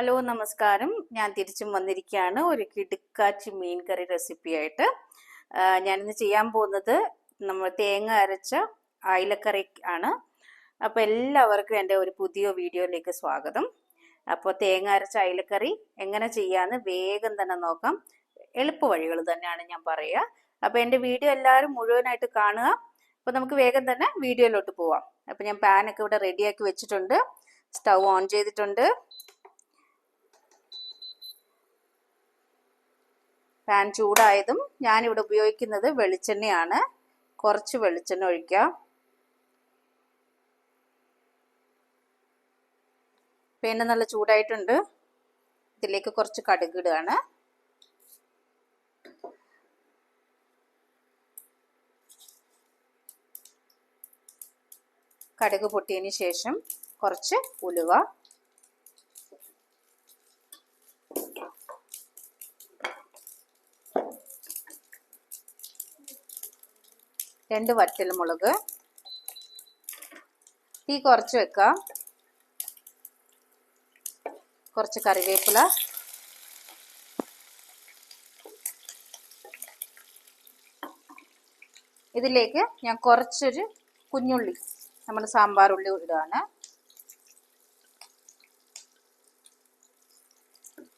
Hello നമസ്കാരം. ഞാൻ തിരിച്ചും വന്നിരിക്കുകയാണ് ഒരു കിടുക്കാച്ചി മീൻ കറി റെസിപ്പിയായിട്ട്. ഞാനിന്ന് ചെയ്യാൻ പോകുന്നത് നമ്മൾ തേങ്ങ അരച്ച അയിലക്കറി ആണ്. അപ്പോൾ എല്ലാവർക്കും എൻ്റെ ഒരു പുതിയ വീഡിയോയിലേക്ക് സ്വാഗതം. അപ്പോൾ തേങ്ങ അരച്ച അയിലക്കറി എങ്ങനെ ചെയ്യാമെന്ന് വേഗം തന്നെ നോക്കാം. എളുപ്പ വഴികൾ തന്നെയാണ് ഞാൻ പറയുക. അപ്പോൾ എൻ്റെ വീഡിയോ എല്ലാവരും മുഴുവനായിട്ട് കാണുക. അപ്പോൾ നമുക്ക് വേഗം തന്നെ വീഡിയോയിലോട്ട് പോവാം. അപ്പോൾ ഞാൻ പാനൊക്കെ ഇവിടെ റെഡിയാക്കി വെച്ചിട്ടുണ്ട്. സ്റ്റൗ ഓൺ ചെയ്തിട്ടുണ്ട്. പാൻ ചൂടായതും ഞാനിവിടെ ഉപയോഗിക്കുന്നത് വെളിച്ചെണ്ണയാണ്. കുറച്ച് വെളിച്ചെണ്ണ ഒഴിക്കാം. എണ്ണ നല്ല ചൂടായിട്ടുണ്ട്. ഇതിലേക്ക് കുറച്ച് കടുക് ഇടുകയാണ്. കടുക് പൊട്ടിയതിന് ശേഷം കുറച്ച് ഉലുവ, രണ്ട് വറ്റൽമുളക്, തീ കുറച്ച് വെക്കാം. കുറച്ച് കറിവേപ്പില, ഇതിലേക്ക് ഞാൻ കുറച്ചൊരു കുഞ്ഞുള്ളി, നമ്മുടെ സാമ്പാർ ഉള്ളി ഇടുകയാണ്.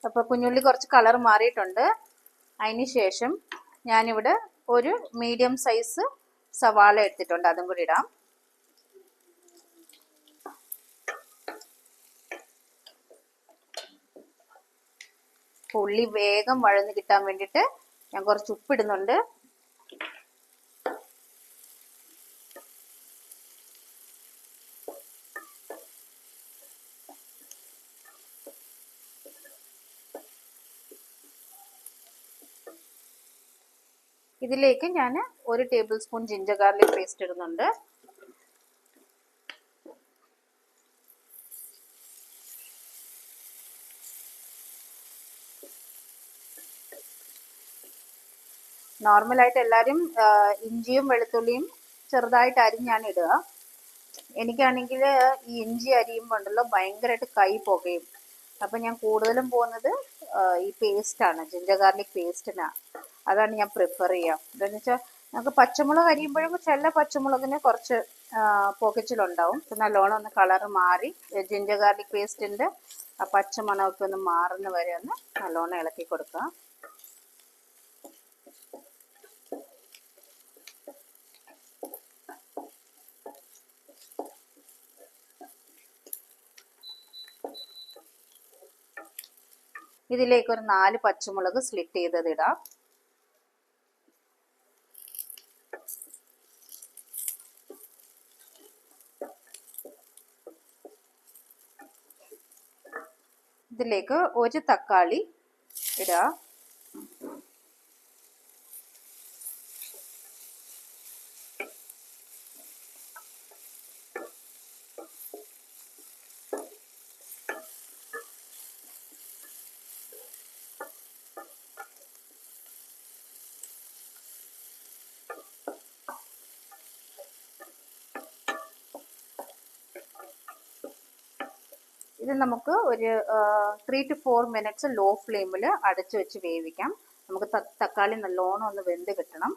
അപ്പോൾ കുഞ്ഞുള്ളി കുറച്ച് കളർ മാറിയിട്ടുണ്ട്. അതിന് ശേഷം ഞാനിവിടെ ഒരു മീഡിയം സൈസ് സവാള എടുത്തിട്ടുണ്ട്, അതും കൂടി ഇടാം. ഉള്ളി വേഗം വഴന്ന് കിട്ടാൻ വേണ്ടിയിട്ട് ഞാൻ കുറച്ച് ഉപ്പിടുന്നുണ്ട്. ഇതിലേക്ക് ഞാൻ 1 table spoon ginger garlic paste ഇടുന്നുണ്ട്. നോർമലായിട്ട് എല്ലാവരും ഇഞ്ചിയും വെളുത്തുള്ളിയും ചെറുതായിട്ട് അരിഞ്ഞാണ് ഇടുക. എനിക്കാണെങ്കിൽ ഈ ഇഞ്ചി അരിയുമ്പോൾ ഉണ്ടല്ലോ ഭയങ്കരമായിട്ട് കൈ പുകയും. അപ്പം ഞാൻ കൂടുതലും പോകുന്നത് ഈ പേസ്റ്റാണ്, ജിഞ്ചർ ഗാർലിക് പേസ്റ്റിനാണ്. അതാണ് ഞാൻ പ്രിഫർ ചെയ്യുക. എന്താണെന്ന് വെച്ചാൽ നമുക്ക് പച്ചമുളക് അരിയുമ്പോഴും ചില പച്ചമുളകിന് കുറച്ച് പുകച്ചിലുണ്ടാവും. നല്ലോണം ഒന്ന് കളറ് മാറി ജിഞ്ചർ ഗാർലിക് പേസ്റ്റിൻ്റെ ആ പച്ചമണമൊക്കെ ഒന്ന് മാറുന്ന വരെ ഒന്ന് നല്ലോണം ഇളക്കി കൊടുക്കുക. ഇതിലേക്ക് ഒരു 4 പച്ചമുളക് സ്ലിറ്റ് ചെയ്തത് ഇടാം. ഇതിലേക്ക് ഒരു തക്കാളി ഇടാം. ഇത് നമുക്ക് ഒരു 3 to 4 മിനിറ്റ്സ് ലോ ഫ്ലെയിമിൽ അടച്ചു വെച്ച് വേവിക്കാം. നമുക്ക് തക്കാളി നല്ലോണം ഒന്ന് വെന്ത് കിട്ടണം.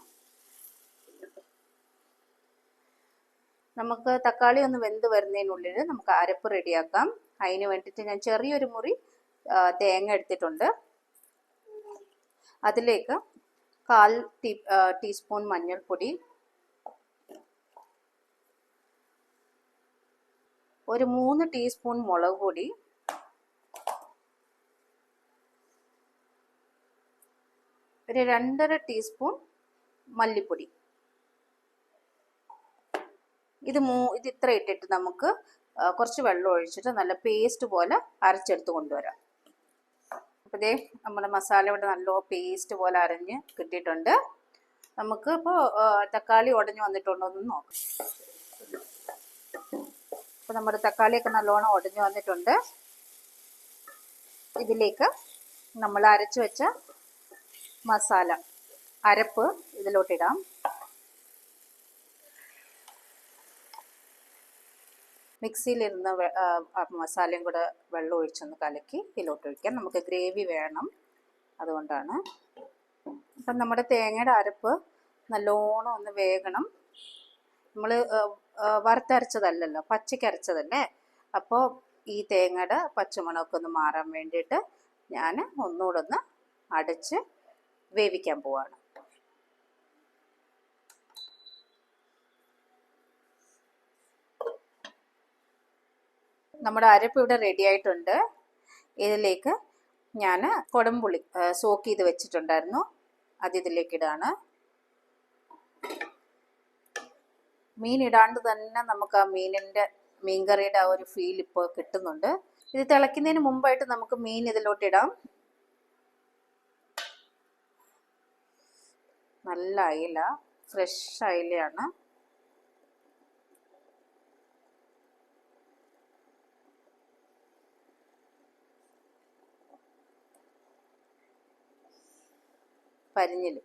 നമുക്ക് തക്കാളി ഒന്ന് വെന്ത് വരുന്നതിനുള്ളിൽ നമുക്ക് അരപ്പ് റെഡിയാക്കാം. അതിന് വേണ്ടിയിട്ട് ഞാൻ ചെറിയൊരു മുറി തേങ്ങ എടുത്തിട്ടുണ്ട്. അതിലേക്ക് 1/4 ടീസ്പൂൺ മഞ്ഞൾപ്പൊടി, ഒരു 3 ടീസ്പൂൺ മുളക് പൊടി, ഒരു 2.5 ടീസ്പൂൺ മല്ലിപ്പൊടി. ഇത് ഇത്ര ഇട്ടിട്ട് നമുക്ക് കുറച്ച് വെള്ളം ഒഴിച്ചിട്ട് നല്ല പേസ്റ്റ് പോലെ അരച്ചെടുത്ത് കൊണ്ടുവരാം. അപ്പോൾ ഇതേ നമ്മുടെ മസാല ഇവിടെ നല്ല പേസ്റ്റ് പോലെ അരഞ്ഞ് കിട്ടിയിട്ടുണ്ട്. നമുക്ക് ഇപ്പോൾ തക്കാളി ഉടഞ്ഞു വന്നിട്ടുണ്ടോ എന്ന് നോക്കാം. അപ്പോൾ നമ്മുടെ തക്കാളിയൊക്കെ നല്ലോണം ഉടഞ്ഞു വന്നിട്ടുണ്ട്. ഇതിലേക്ക് നമ്മൾ അരച്ചു വെച്ച മസാല അരപ്പ് ഇതിലോട്ടിടാം. മിക്സിയിലിരുന്ന മസാലയും കൂടെ വെള്ളം ഒഴിച്ചൊന്ന് കലക്കി ഇതിലോട്ട് ഒഴിക്കാം. നമുക്ക് ഗ്രേവി വേണം, അതുകൊണ്ടാണ്. അപ്പം നമ്മുടെ തേങ്ങയുടെ അരപ്പ് നല്ലോണം ഒന്ന് വേകണം. നമ്മൾ വറുത്തരച്ചതല്ലല്ലോ, പച്ചക്കരച്ചതല്ലേ. അപ്പോൾ ഈ തേങ്ങയുടെ പച്ചമണമൊക്കെ ഒന്ന് മാറാൻ വേണ്ടിയിട്ട് ഞാൻ ഒന്നുകൂടെ ഒന്ന് അടച്ച് വേവിക്കാൻ പോവാണ്. നമ്മുടെ അരപ്പ് ഇവിടെ റെഡി ആയിട്ടുണ്ട്. ഇതിലേക്ക് ഞാൻ കുടംപുളി സോക്ക് ചെയ്ത് വെച്ചിട്ടുണ്ടായിരുന്നു, അത് ഇതിലേക്ക് ഇടാണ്. മീൻ ഇടാണ്ട് തന്നെ നമുക്ക് ആ മീൻകറിയുടെ ആ ഒരു ഫീൽ ഇപ്പോൾ കിട്ടുന്നുണ്ട്. ഇത് തിളയ്ക്കുന്നതിന് മുമ്പായിട്ട് നമുക്ക് മീൻ ഇതിലോട്ട് ഇടാം. നല്ല അയില, ഫ്രഷ് അയിലയാണ്. പരിഞ്ഞില്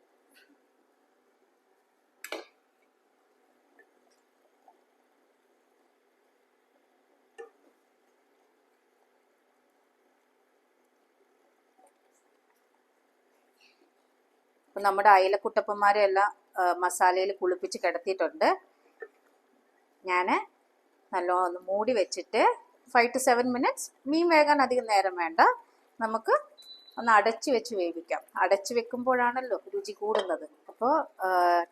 അപ്പം നമ്മുടെ അയിലക്കുട്ടപ്പന്മാരെ എല്ലാം മസാലയിൽ കുളിപ്പിച്ച് കിടത്തിയിട്ടുണ്ട്. ഞാൻ നല്ലോണം ഒന്ന് മൂടി വെച്ചിട്ട് 5 to 7 minutes, മീൻ വേകാൻ അധികം നേരം വേണ്ട, നമുക്ക് ഒന്ന് അടച്ചു വെച്ച് വേവിക്കാം. അടച്ചു വെക്കുമ്പോഴാണല്ലോ രുചി കൂടുന്നത്. അപ്പോൾ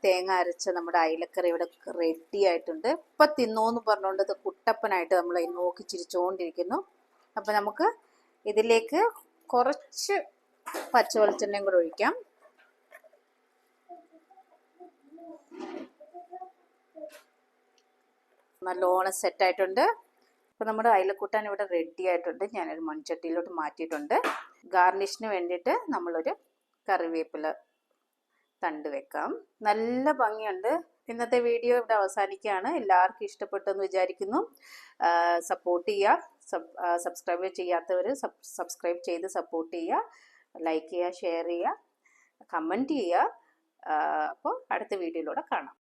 തേങ്ങ അരച്ച നമ്മുടെ അയിലക്കറി ഇവിടെ റെഡി ആയിട്ടുണ്ട്. ഇപ്പം തിന്നോന്ന് പറഞ്ഞുകൊണ്ട് ഇത് കുട്ടപ്പനായിട്ട് നമ്മൾ നോക്കി ചിരിച്ചുകൊണ്ടിരിക്കുന്നു. അപ്പം നമുക്ക് ഇതിലേക്ക് കുറച്ച് പച്ചവെളിച്ചെണ്ണയും കൂടെ ഒഴിക്കാം. നല്ലോണം സെറ്റായിട്ടുണ്ട്. അപ്പോൾ നമ്മുടെ അയിലക്കൂട്ടാൻ ഇവിടെ റെഡി ആയിട്ടുണ്ട്. ഞാനൊരു മൺചട്ടിയിലോട്ട് മാറ്റിയിട്ടുണ്ട്. ഗാർണിഷിന് വേണ്ടിയിട്ട് നമ്മളൊരു കറിവേപ്പില തണ്ട് വെക്കാം. നല്ല ഭംഗിയുണ്ട്. ഇന്നത്തെ വീഡിയോ ഇവിടെ അവസാനിക്കുകയാണ്. എല്ലാവർക്കും ഇഷ്ടപ്പെട്ടെന്ന് വിചാരിക്കുന്നു. സപ്പോർട്ട് ചെയ്യുക. സബ്സ്ക്രൈബ് ചെയ്യാത്തവർ സബ്സ്ക്രൈബ് ചെയ്ത് സപ്പോർട്ട് ചെയ്യുക. ലൈക്ക് ചെയ്യുക, ഷെയർ ചെയ്യുക, കമൻറ്റ് ചെയ്യുക. അപ്പോൾ അടുത്ത വീഡിയോയിലൂടെ കാണാം.